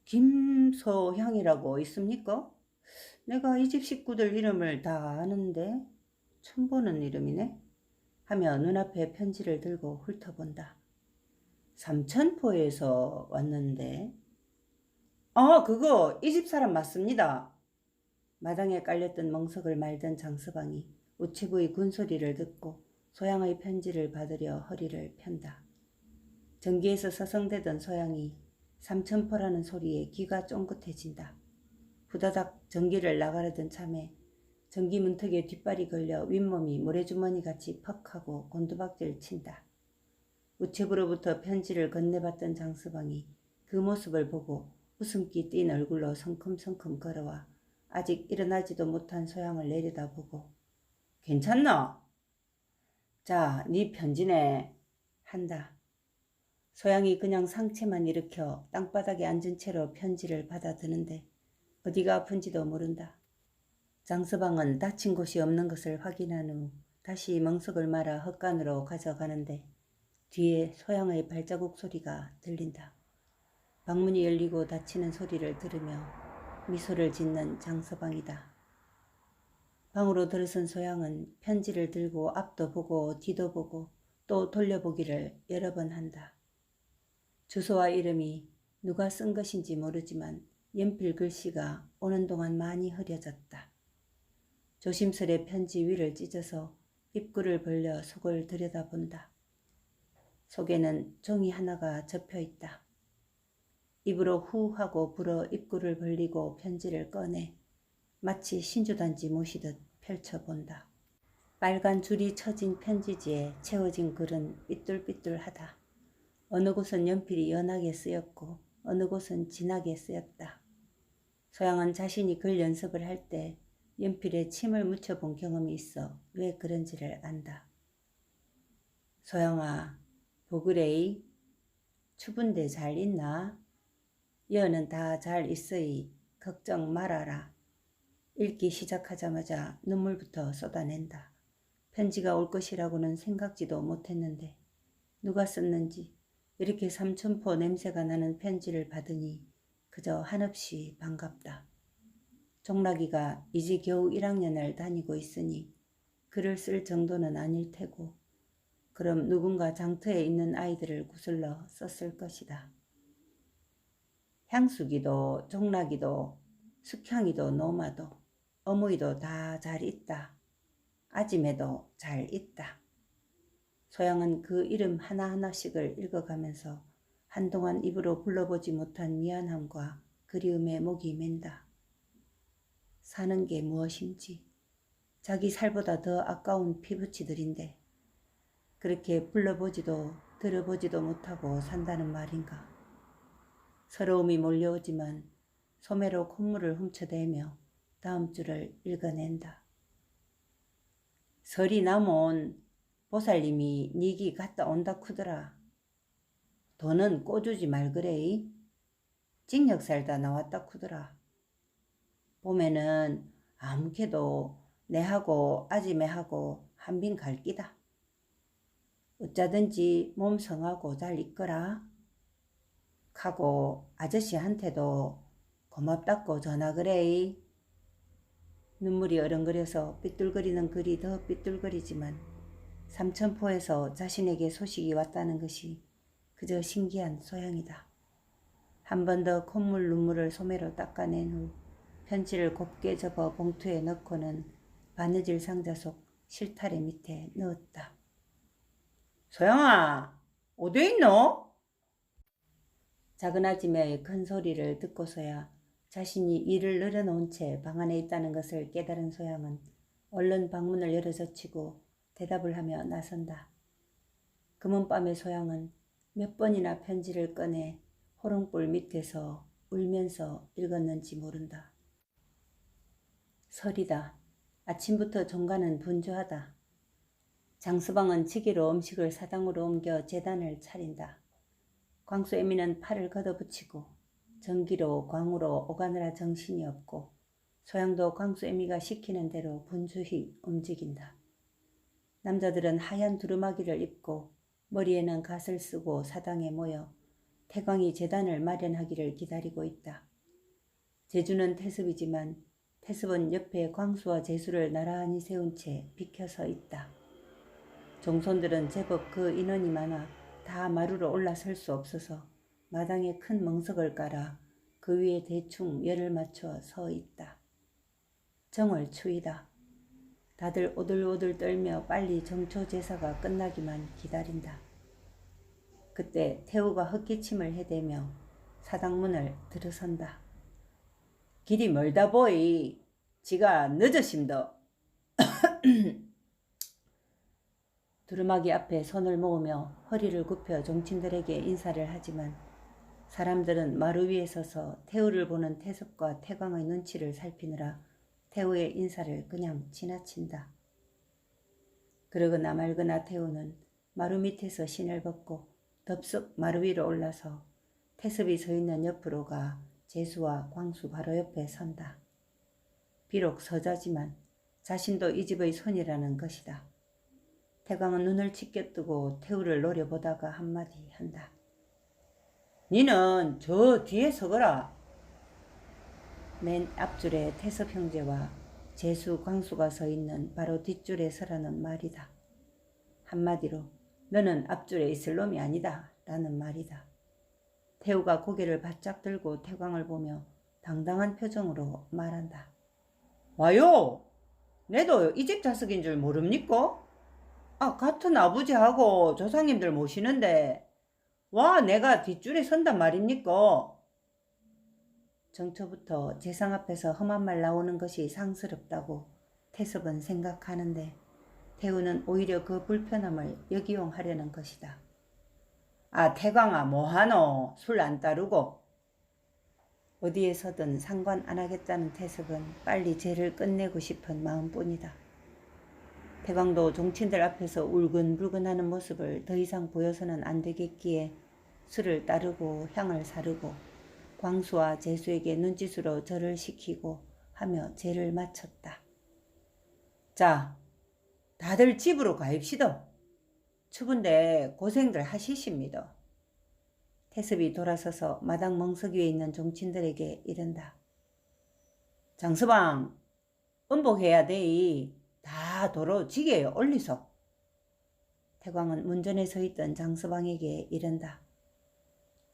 김소향이라고 있습니까? 내가 이 집 식구들 이름을 다 아는데 처음 보는 이름이네? 하며 눈앞에 편지를 들고 훑어본다. 삼천포에서 왔는데 그거 이 집 사람 맞습니다. 마당에 깔렸던 멍석을 말던 장서방이 우체부의 군소리를 듣고 소양의 편지를 받으려 허리를 편다. 전기에서 서성대던 소양이 삼천포라는 소리에 귀가 쫑긋해진다. 후다닥 전기를 나가려던 참에 전기 문턱에 뒷발이 걸려 윗몸이 모래주머니같이 퍽 하고 곤두박질 친다. 우체부로부터 편지를 건네받던 장서방이 그 모습을 보고 웃음기 띤 얼굴로 성큼성큼 걸어와 아직 일어나지도 못한 소양을 내려다보고 괜찮나? 자, 네 편지네 한다. 소양이 그냥 상체만 일으켜 땅바닥에 앉은 채로 편지를 받아드는데 어디가 아픈지도 모른다. 장서방은 다친 곳이 없는 것을 확인한 후 다시 멍석을 말아 헛간으로 가져가는데 뒤에 소양의 발자국 소리가 들린다. 방문이 열리고 닫히는 소리를 들으며 미소를 짓는 장서방이다. 방으로 들어선 소양은 편지를 들고 앞도 보고 뒤도 보고 또 돌려보기를 여러 번 한다. 주소와 이름이 누가 쓴 것인지 모르지만 연필 글씨가 오는 동안 많이 흐려졌다. 조심스레 편지 위를 찢어서 입구를 벌려 속을 들여다본다. 속에는 종이 하나가 접혀있다. 입으로 후 하고 불어 입구를 벌리고 편지를 꺼내 마치 신주단지 모시듯 펼쳐본다. 빨간 줄이 쳐진 편지지에 채워진 글은 삐뚤삐뚤하다. 어느 곳은 연필이 연하게 쓰였고 어느 곳은 진하게 쓰였다. 소양은 자신이 글 연습을 할 때 연필에 침을 묻혀본 경험이 있어 왜 그런지를 안다. 소양아, 보그레이, 추분데 잘 있나? 여는 다 잘 있으이 걱정 말아라. 읽기 시작하자마자 눈물부터 쏟아낸다. 편지가 올 것이라고는 생각지도 못했는데 누가 썼는지 이렇게 삼천포 냄새가 나는 편지를 받으니 그저 한없이 반갑다. 종락이가 이제 겨우 1학년을 다니고 있으니 글을 쓸 정도는 아닐 테고 그럼 누군가 장터에 있는 아이들을 구슬러 썼을 것이다. 향수기도 종락이도 숙향이도 노마도 어머니도 다 잘 있다. 아지매도 잘 있다. 소양은 그 이름 하나하나씩을 읽어가면서 한동안 입으로 불러보지 못한 미안함과 그리움에 목이 맨다. 사는 게 무엇인지 자기 살보다 더 아까운 피부치들인데 그렇게 불러보지도 들어보지도 못하고 산다는 말인가. 서러움이 몰려오지만 소매로 콧물을 훔쳐대며 다음 줄을 읽어낸다. 설이 남온 보살님이 니기 갔다 온다 쿠더라. 돈은 꼬주지 말그레이. 징역 살다 나왔다 쿠더라. 봄에는 아무개도 내하고 아지매하고 한빈 갈 끼다. 어쩌든지 몸 성하고 잘 있거라. 하고 아저씨한테도 고맙다고 전화 그래이. 눈물이 어른거려서 삐뚤거리는 글이 더 삐뚤거리지만 삼천포에서 자신에게 소식이 왔다는 것이 그저 신기한 소양이다. 한 번 더 콧물 눈물을 소매로 닦아낸 후 편지를 곱게 접어 봉투에 넣고는 바느질 상자 속 실타래 밑에 넣었다. 소양아, 어디 있노? 작은 아지매의 큰 소리를 듣고서야 자신이 일을 늘어놓은 채 방 안에 있다는 것을 깨달은 소양은 얼른 방문을 열어젖히고 대답을 하며 나선다. 금은밤의 소양은 몇 번이나 편지를 꺼내 호롱불 밑에서 울면서 읽었는지 모른다. 설이다. 아침부터 종가는 분주하다. 장서방은 지게로 음식을 사당으로 옮겨 제단을 차린다. 광수애미는 팔을 걷어붙이고 전기로 광으로 오가느라 정신이 없고 소양도 광수애미가 시키는 대로 분주히 움직인다. 남자들은 하얀 두루마기를 입고 머리에는 갓을 쓰고 사당에 모여 태광이 제단을 마련하기를 기다리고 있다. 제주는 태습이지만 태습은 옆에 광수와 제수를 나란히 세운 채 비켜서 있다. 종손들은 제법 그 인원이 많아 다 마루로 올라설 수 없어서 마당에 큰 멍석을 깔아 그 위에 대충 열을 맞춰 서 있다. 정월 추위다. 다들 오들오들 떨며 빨리 정초 제사가 끝나기만 기다린다. 그때 태우가 헛기침을 해대며 사당문을 들어선다. 길이 멀다 보이. 지가 늦으심도. 두루마기 앞에 손을 모으며 허리를 굽혀 종친들에게 인사를 하지만 사람들은 마루 위에 서서 태우를 보는 태습과 태광의 눈치를 살피느라 태우의 인사를 그냥 지나친다. 그러거나 말거나 태우는 마루 밑에서 신을 벗고 덥석 마루 위로 올라서 태습이 서 있는 옆으로 가 제수와 광수 바로 옆에 선다. 비록 서자지만 자신도 이 집의 손이라는 것이다. 태광은 눈을 치켜뜨고 태우를 노려보다가 한마디 한다. 니는 저 뒤에 서거라. 맨 앞줄에 태섭 형제와 제수, 광수가 서 있는 바로 뒷줄에 서라는 말이다. 한마디로 너는 앞줄에 있을 놈이 아니다 라는 말이다. 태우가 고개를 바짝 들고 태광을 보며 당당한 표정으로 말한다. 와요! 내도 이 집 자식인 줄 모릅니까? 같은 아버지하고 조상님들 모시는데 와 내가 뒷줄에 선단 말입니까? 정초부터 재상 앞에서 험한 말 나오는 것이 상스럽다고 태섭은 생각하는데 태우는 오히려 그 불편함을 역이용하려는 것이다. 태광아 뭐하노? 술 안 따르고. 어디에서든 상관 안 하겠다는 태섭은 빨리 죄를 끝내고 싶은 마음뿐이다. 태광도 종친들 앞에서 울근불근하는 모습을 더 이상 보여서는 안 되겠기에 술을 따르고 향을 사르고 광수와 제수에게 눈짓으로 절을 시키고 하며 죄를 마쳤다. 자, 다들 집으로 가입시다. 추운데 고생들 하시십니다. 태습이 돌아서서 마당 멍석 위에 있는 종친들에게 이른다. 장서방, 음복해야 되이. 다 도로 지게에 올리소. 태광은 문전에 서 있던 장서방에게 이른다.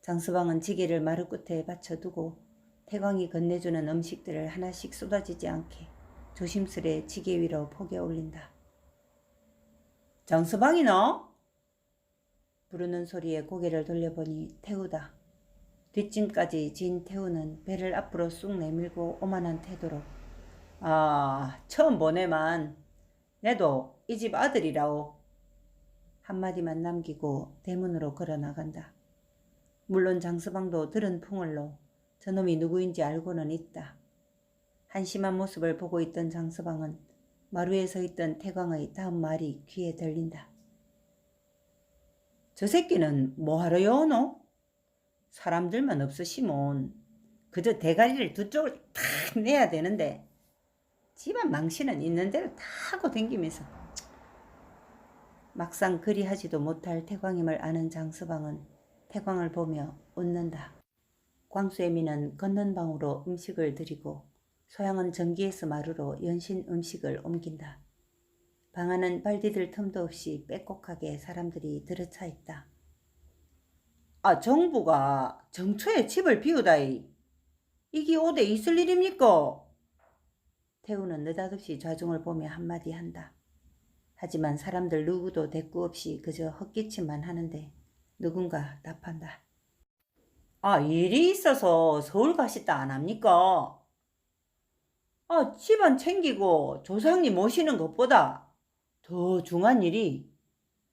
장서방은 지게를 마루 끝에 받쳐두고 태광이 건네주는 음식들을 하나씩 쏟아지지 않게 조심스레 지게 위로 포개 올린다. 장서방이너? 부르는 소리에 고개를 돌려보니 태우다. 뒷짐까지 진 태우는 배를 앞으로 쑥 내밀고 오만한 태도로 처음 보네만 내도 이 집 아들이라오. 한마디만 남기고 대문으로 걸어 나간다. 물론 장서방도 들은 풍을로 저놈이 누구인지 알고는 있다. 한심한 모습을 보고 있던 장서방은 마루에 서 있던 태광의 다음 말이 귀에 들린다. 저 새끼는 뭐하러 여오노? 사람들만 없으시면 그저 대가리를 두 쪽을 탁 내야 되는데 집안 망신은 있는 대로 다 하고 댕기면서 막상 그리하지도 못할 태광임을 아는 장서방은 태광을 보며 웃는다. 광수애미는 걷는 방으로 음식을 드리고 소양은 전기에서 마루로 연신 음식을 옮긴다. 방 안은 발디딜 틈도 없이 빼곡하게 사람들이 들어차 있다. 정부가 정초에 집을 비우다이. 이게 오대 있을 일입니까? 태우는 느닷없이 좌중을 보며 한마디 한다. 하지만 사람들 누구도 대꾸 없이 그저 헛기침만 하는데 누군가 답한다. 일이 있어서 서울 가시다 안 합니까? 집안 챙기고 조상님 모시는 것보다 더 중요한 일이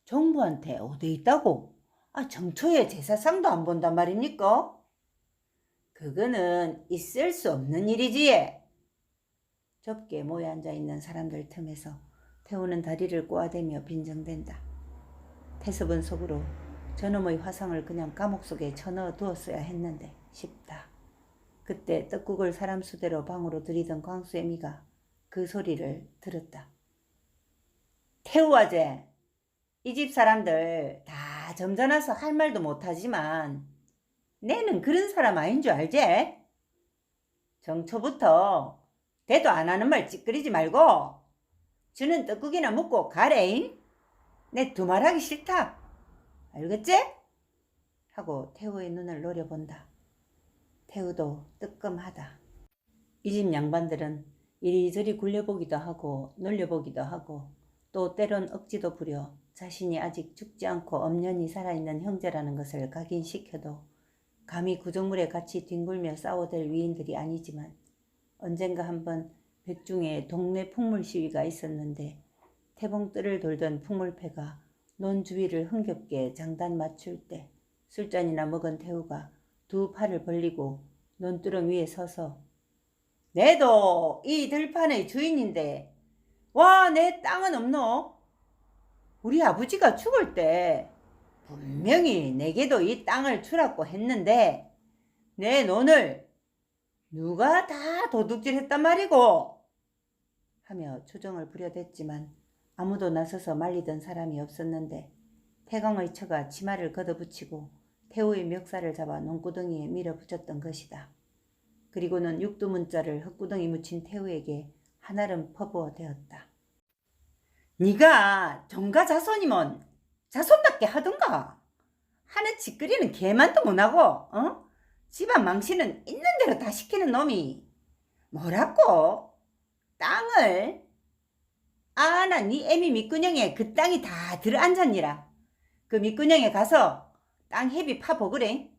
정부한테 어디 있다고? 정초에 제사상도 안 본단 말입니까? 그거는 있을 수 없는 일이지. 좁게 모여 앉아있는 사람들 틈에서 태우는 다리를 꼬아대며 빈정댄다. 태섭은 속으로 저놈의 화상을 그냥 감옥 속에 쳐넣어 두었어야 했는데 싶다. 그때 떡국을 사람 수대로 방으로 들이던 광수애미가 그 소리를 들었다. 태우아제, 이 집 사람들 다 점잖아서 할 말도 못하지만 내는 그런 사람 아닌 줄 알지? 정초부터 대도 안 하는 말 찌끄리지 말고 주는 떡국이나 먹고 가래잉. 내 두말하기 싫다. 알겠지? 하고 태우의 눈을 노려본다. 태우도 뜨끔하다. 이 집 양반들은 이리저리 굴려보기도 하고 놀려보기도 하고 또 때론 억지도 부려 자신이 아직 죽지 않고 엄연히 살아있는 형제라는 것을 각인시켜도 감히 구정물에 같이 뒹굴며 싸워댈 위인들이 아니지만 언젠가 한번 백중에 동네 풍물 시위가 있었는데 태봉뜰을 돌던 풍물패가 논 주위를 흥겹게 장단 맞출 때 술잔이나 먹은 태우가 두 팔을 벌리고 논두렁 위에 서서 내도 이 들판의 주인인데 와 내 땅은 없노? 우리 아버지가 죽을 때 분명히 내게도 이 땅을 주라고 했는데 내 논을 누가 다 도둑질했단 말이고 하며 추정을 부려댔지만 아무도 나서서 말리던 사람이 없었는데 태광의 처가 치마를 걷어붙이고 태우의 멱살을 잡아 논구덩이에 밀어붙였던 것이다. 그리고는 육두문자를 흙구덩이 묻힌 태우에게 한아름 퍼부어대었다. 네가 종가 자손이면 자손답게 하던가. 하는 짓거리는 개만도 못하고 집안 망신은 있는 대로 다 시키는 놈이 뭐라고? 땅을? 나 네 애미 밑구녕에 그 땅이 다 들어앉았니라. 그 밑구녕에 가서 땅 헤비 파보그래.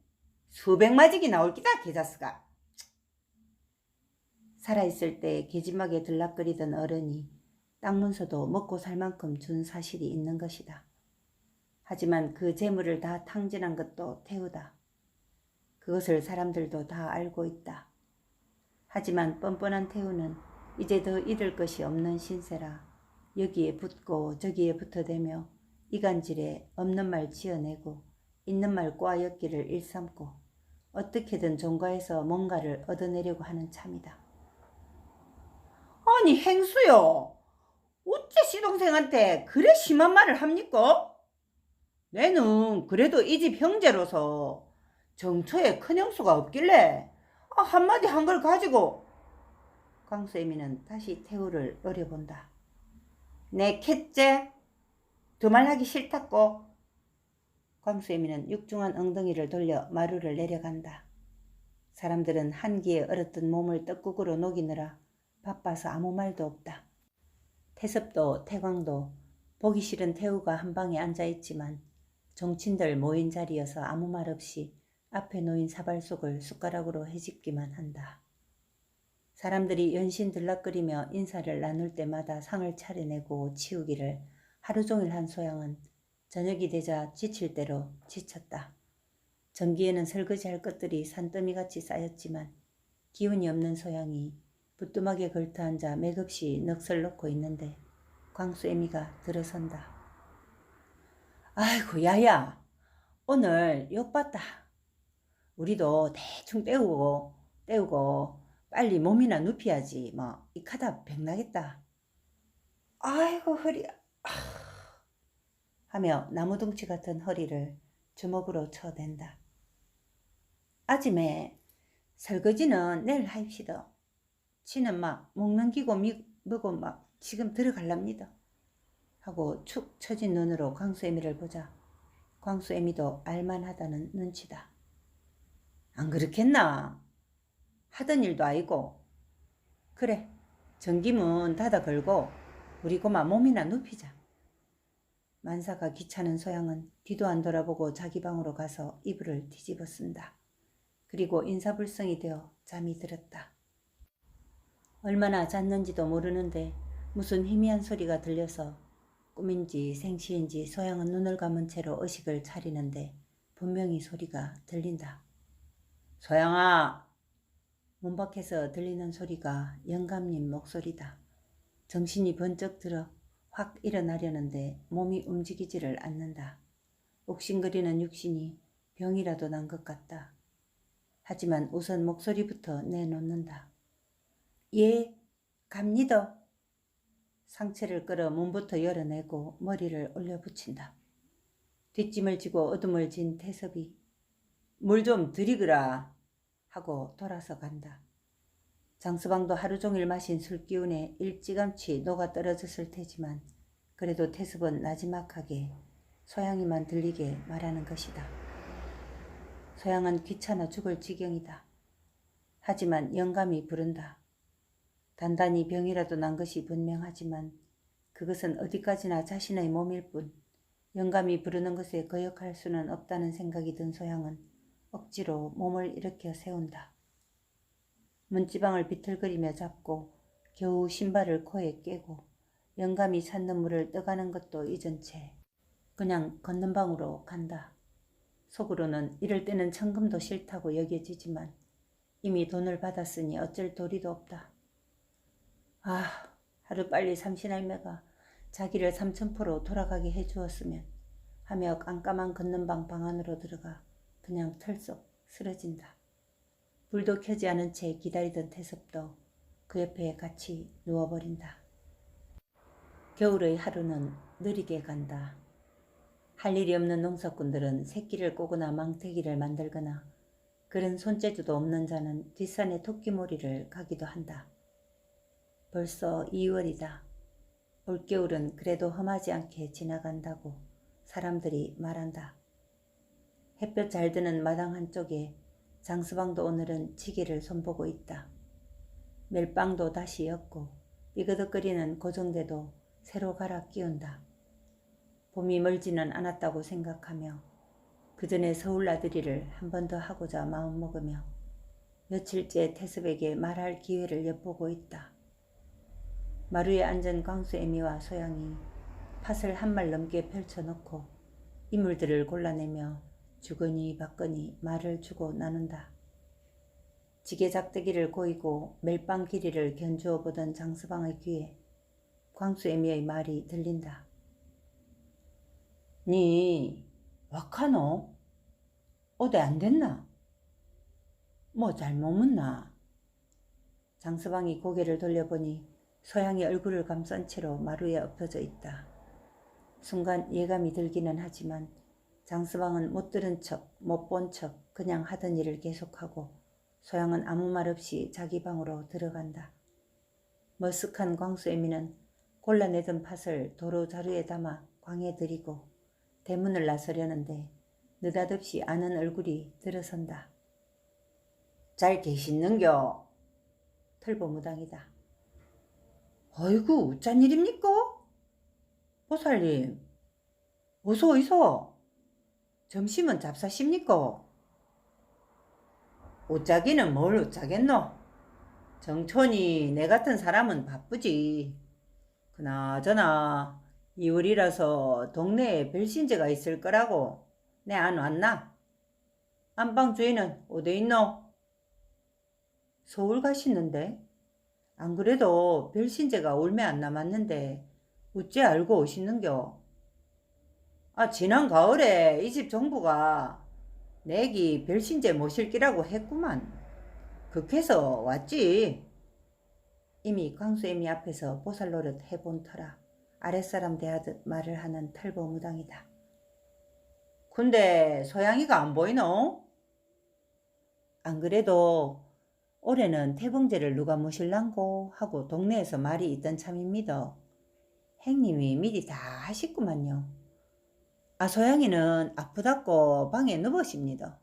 수백마직이 나올 기다 개자스가. 살아있을 때 계집막에 들락거리던 어른이 땅 문서도 먹고 살 만큼 준 사실이 있는 것이다. 하지만 그 재물을 다 탕진한 것도 태우다. 그것을 사람들도 다 알고 있다. 하지만 뻔뻔한 태우는 이제 더 잃을 것이 없는 신세라 여기에 붙고 저기에 붙어대며 이간질에 없는 말 지어내고 있는 말 꽈엮기를 일삼고 어떻게든 종가에서 뭔가를 얻어내려고 하는 참이다. 아니 행수요. 어째 시동생한테 그래 심한 말을 합니까? 내는 그래도 이 집 형제로서 정처에 큰 형수가 없길래 한마디 한 걸 가지고. 광수애미는 다시 태우를 노려본다. 내 캣째 두말하기 싫다고. 광수애미는 육중한 엉덩이를 돌려 마루를 내려간다. 사람들은 한기에 얼었던 몸을 떡국으로 녹이느라 바빠서 아무 말도 없다. 태섭도 태광도 보기 싫은 태우가 한 방에 앉아있지만 정친들 모인 자리여서 아무 말 없이 앞에 놓인 사발속을 숟가락으로 헤집기만 한다. 사람들이 연신 들락거리며 인사를 나눌 때마다 상을 차려내고 치우기를 하루 종일 한 소양은 저녁이 되자 지칠 대로 지쳤다. 전기에는 설거지할 것들이 산더미같이 쌓였지만 기운이 없는 소양이 부뚜막에 걸터앉아 맥없이 넋을 놓고 있는데 광수애미가 들어선다. 아이고 야야 오늘 욕봤다. 우리도 대충 때우고 빨리 몸이나 눕혀야지 뭐 이카다 백나겠다. 아이고 허리야 하며 나무둥치 같은 허리를 주먹으로 쳐댄다. 아침에 설거지는 내일 하입시다. 치는 막 먹는 기고 먹고 막 지금 들어갈랍니다. 하고 축 처진 눈으로 광수애미를 보자 광수애미도 알만하다는 눈치다. 안 그렇겠나? 하던 일도 아니고. 그래 전기문 닫아 걸고 우리 고마 몸이나 눕히자. 만사가 귀찮은 소양은 뒤도 안 돌아보고 자기 방으로 가서 이불을 뒤집어 쓴다. 그리고 인사불성이 되어 잠이 들었다. 얼마나 잤는지도 모르는데 무슨 희미한 소리가 들려서 꿈인지 생시인지 소양은 눈을 감은 채로 의식을 차리는데 분명히 소리가 들린다. 소양아! 문 밖에서 들리는 소리가 영감님 목소리다. 정신이 번쩍 들어 확 일어나려는데 몸이 움직이지를 않는다. 욱신거리는 육신이 병이라도 난 것 같다. 하지만 우선 목소리부터 내놓는다. 예, 갑니다. 상체를 끌어 문부터 열어내고 머리를 올려붙인다. 뒷짐을 지고 어둠을 진 태섭이 물 좀 드리거라 하고 돌아서 간다. 장서방도 하루 종일 마신 술 기운에 일찌감치 녹아 떨어졌을 테지만 그래도 태습은 나지막하게 소양이만 들리게 말하는 것이다. 소양은 귀찮아 죽을 지경이다. 하지만 영감이 부른다. 단단히 병이라도 난 것이 분명하지만 그것은 어디까지나 자신의 몸일 뿐 영감이 부르는 것에 거역할 수는 없다는 생각이 든 소양은 억지로 몸을 일으켜 세운다. 문지방을 비틀거리며 잡고 겨우 신발을 코에 깨고 영감이 찾는 물을 떠가는 것도 잊은 채 그냥 걷는 방으로 간다. 속으로는 이럴 때는 천금도 싫다고 여겨지지만 이미 돈을 받았으니 어쩔 도리도 없다. 하루빨리 삼신할매가 자기를 삼천포로 돌아가게 해주었으면 하며 깜깜한 걷는 방 안으로 들어가 그냥 털썩 쓰러진다. 불도 켜지 않은 채 기다리던 태섭도 그 옆에 같이 누워버린다. 겨울의 하루는 느리게 간다. 할 일이 없는 농사꾼들은 새끼를 꼬거나 망태기를 만들거나 그런 손재주도 없는 자는 뒷산에 토끼몰이를 가기도 한다. 벌써 2월이다. 올겨울은 그래도 험하지 않게 지나간다고 사람들이 말한다. 햇볕 잘 드는 마당 한쪽에 장서방도 오늘은 지게를 손보고 있다. 멜빵도 다시 엮고 삐그덕거리는 고정대도 새로 갈아 끼운다. 봄이 멀지는 않았다고 생각하며 그 전에 서울 나들이를 한 번 더 하고자 마음먹으며 며칠째 태섭에게 말할 기회를 엿보고 있다. 마루에 앉은 광수애미와 소양이 팥을 한 말 넘게 펼쳐놓고 이물들을 골라내며 주거니 받거니 말을 주고 나눈다. 지게 작대기를 고이고 멜빵 길이를 견주어 보던 장서방의 귀에 광수애미의 말이 들린다. 니 와카노? 어디 안 됐나? 뭐 잘못 묻나? 장서방이 고개를 돌려보니 소양이 얼굴을 감싼 채로 마루에 엎혀져 있다. 순간 예감이 들기는 하지만 장서방은 못 들은 척, 못 본 척 그냥 하던 일을 계속하고 소양은 아무 말 없이 자기 방으로 들어간다. 머쓱한 광수애미는 골라내던 팥을 도로 자루에 담아 광에 들이고 대문을 나서려는데 느닷없이 아는 얼굴이 들어선다. 잘 계시는겨? 털보무당이다. 어이구, 짠 일입니까? 보살님, 어서 오이소. 점심은 잡사십니까? 옷짜기는 뭘 옷짜겠노? 정촌이 내 같은 사람은 바쁘지. 그나저나 2월이라서 동네에 별신제가 있을 거라고 내 안 왔나? 안방 주인은 어디 있노? 서울 가시는데? 안 그래도 별신제가 얼마 안 남았는데 어째 알고 오시는겨? 지난 가을에 이 집 정부가 내기 별신제 모실 기라고 했구만. 극해서 왔지. 이미 광수애미 앞에서 보살 노릇 해본 터라 아랫사람 대하듯 말을 하는 털보무당이다. 근데 소양이가 안 보이노? 안 그래도 올해는 태봉제를 누가 모실란고 하고 동네에서 말이 있던 참입니다. 행님이 미리 다 하셨구만요. 소양이는 아프다고 방에 누워십니다.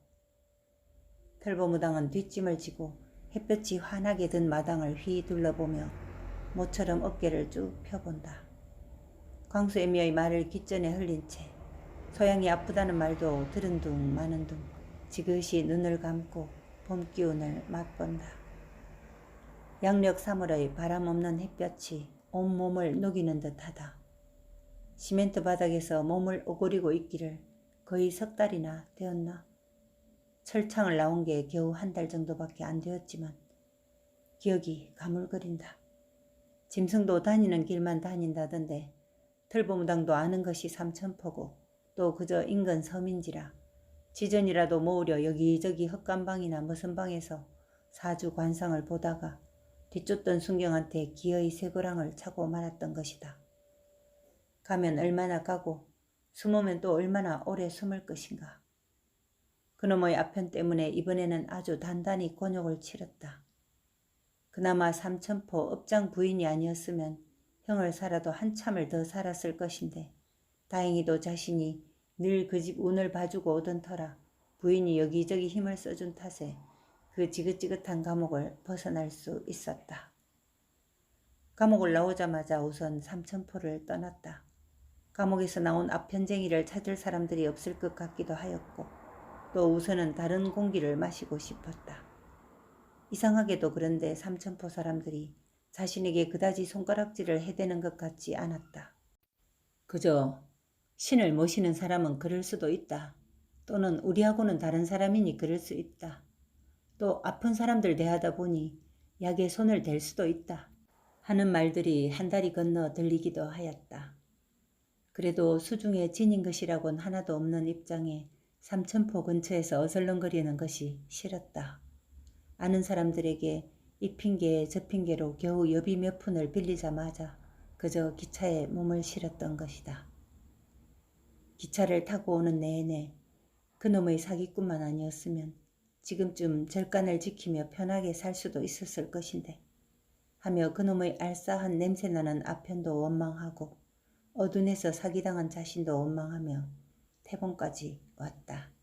털보무당은 뒷짐을 지고 햇볕이 환하게 든 마당을 휘 둘러보며 모처럼 어깨를 쭉 펴본다. 광수애미의 말을 귓전에 흘린 채 소양이 아프다는 말도 들은 둥 마는 둥 지그시 눈을 감고 봄 기운을 맛본다. 양력 3월의 바람 없는 햇볕이 온몸을 녹이는 듯하다. 시멘트 바닥에서 몸을 오그리고 있기를 거의 석 달이나 되었나? 철창을 나온 게 겨우 한 달 정도밖에 안 되었지만 기억이 가물거린다. 짐승도 다니는 길만 다닌다던데 털보무당도 아는 것이 삼천포고 또 그저 인근 섬인지라 지전이라도 모으려 여기저기 헛간방이나 무슨 방에서 사주 관상을 보다가 뒤쫓던 순경한테 기어이 쇠고랑을 차고 말았던 것이다. 가면 얼마나 가고 숨으면 또 얼마나 오래 숨을 것인가. 그놈의 아편 때문에 이번에는 아주 단단히 곤욕을 치렀다. 그나마 삼천포 업장 부인이 아니었으면 형을 살아도 한참을 더 살았을 것인데 다행히도 자신이 늘 그 집 운을 봐주고 오던 터라 부인이 여기저기 힘을 써준 탓에 그 지긋지긋한 감옥을 벗어날 수 있었다. 감옥을 나오자마자 우선 삼천포를 떠났다. 감옥에서 나온 아편쟁이를 찾을 사람들이 없을 것 같기도 하였고 또 우선은 다른 공기를 마시고 싶었다. 이상하게도 그런데 삼천포 사람들이 자신에게 그다지 손가락질을 해대는 것 같지 않았다. 그저 신을 모시는 사람은 그럴 수도 있다. 또는 우리하고는 다른 사람이니 그럴 수 있다. 또 아픈 사람들 대하다 보니 약에 손을 댈 수도 있다. 하는 말들이 한 다리 건너 들리기도 하였다. 그래도 수중에 지닌 것이라곤 하나도 없는 입장에 삼천포 근처에서 어슬렁거리는 것이 싫었다. 아는 사람들에게 이 핑계 저 핑계로 겨우 여비 몇 푼을 빌리자마자 그저 기차에 몸을 실었던 것이다. 기차를 타고 오는 내내 그놈의 사기꾼만 아니었으면 지금쯤 절간을 지키며 편하게 살 수도 있었을 것인데 하며 그놈의 알싸한 냄새나는 아편도 원망하고 어둔해서 사기당한 자신도 원망하며 태봉까지 왔다.